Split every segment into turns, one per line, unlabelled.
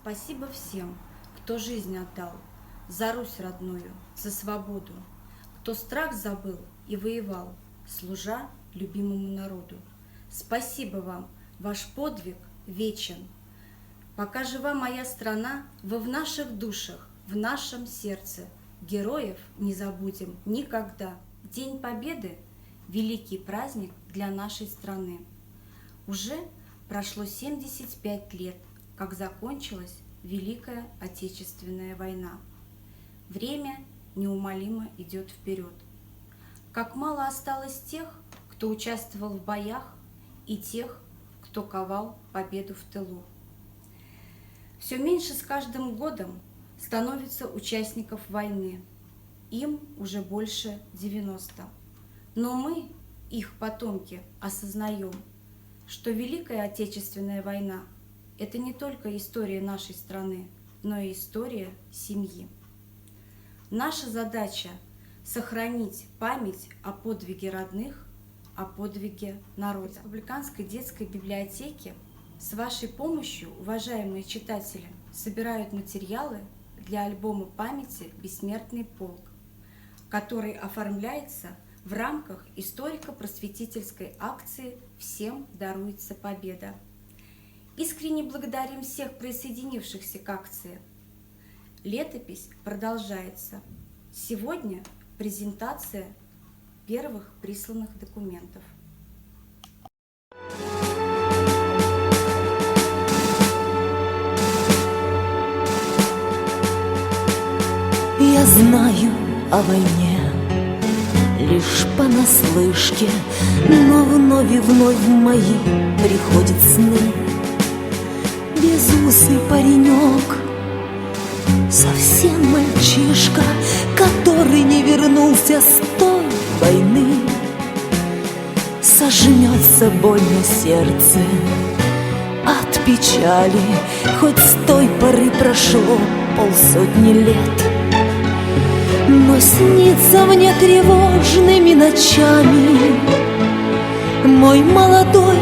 Спасибо всем, кто жизнь отдал за Русь родную, за свободу, кто страх забыл и воевал, служа любимому народу. Спасибо вам, ваш подвиг вечен. Пока жива моя страна, вы в наших душах, в нашем сердце. Героев не забудем никогда. День Победы – великий праздник для нашей страны. Уже прошло 75 лет, как закончилась Великая Отечественная война. Время неумолимо идет вперед. Как мало осталось тех, кто участвовал в боях, и тех, кто ковал победу в тылу. Все меньше с каждым годом становится участников войны. Им уже больше 90. Но мы, их потомки, осознаем, что Великая Отечественная война – это не только история нашей страны, но и история семьи. Наша задача – сохранить память о подвиге родных, о подвиге народа. В Республиканской детской библиотеке с вашей помощью, уважаемые читатели, собирают материалы для альбома памяти «Бессмертный полк», который оформляется в рамках историко-просветительской акции «Всем даруется победа». Искренне благодарим всех присоединившихся к акции. Летопись продолжается. Сегодня презентация первых присланных документов.
Я знаю о войне лишь понаслышке, но вновь и вновь в мои приходят сны. Безусый паренек, совсем мальчишка, который не вернулся с той войны. Сожмется больно сердце от печали, хоть с той поры прошло полсотни лет. Но снится мне тревожными ночами мой молодой,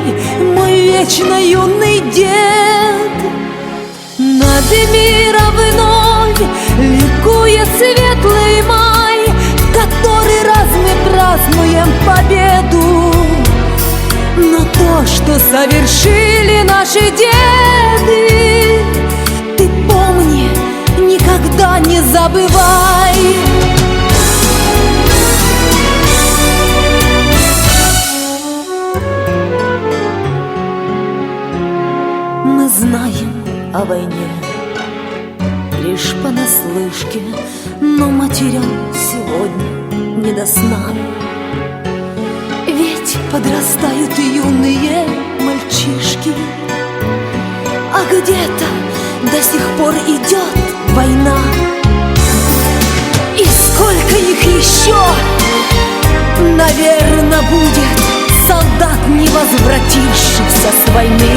мой вечно юный дед. Над миром вновь ликует светлый май, в который раз мы празднуем победу. Но то, что совершили наши деды, ты помни, никогда не забывай. Мы знаем о войне лишь понаслышке, но матерям сегодня не до сна. Ведь подрастают юные мальчишки, а где-то до сих пор идет война. И сколько их еще, наверное, будет солдат, не возвратившихся с войны.